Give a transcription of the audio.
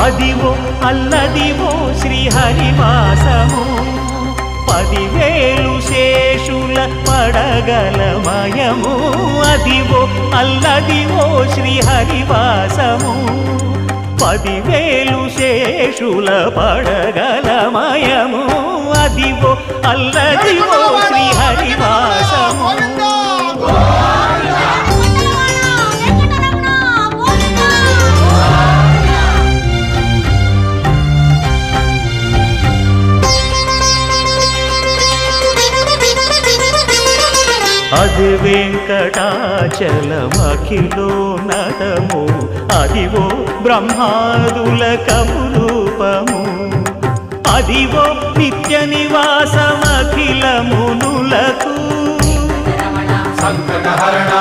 అదివో అల్లదివో శ్రీహరివాసము 10,000 శేషుల పడగలమయము అదివో అల్లదివో శ్రీహరివాసము 10,000 శేషుల పడగలమయము అదివో అల్లదివో శ్రీహరివాసము అది వెంకటాచలమఖిలోన్నతము అదివో బ్రహ్మాదుల కపురూపము అదివో నిత్య నివాసమఖిలమునులకు సంకటహరణ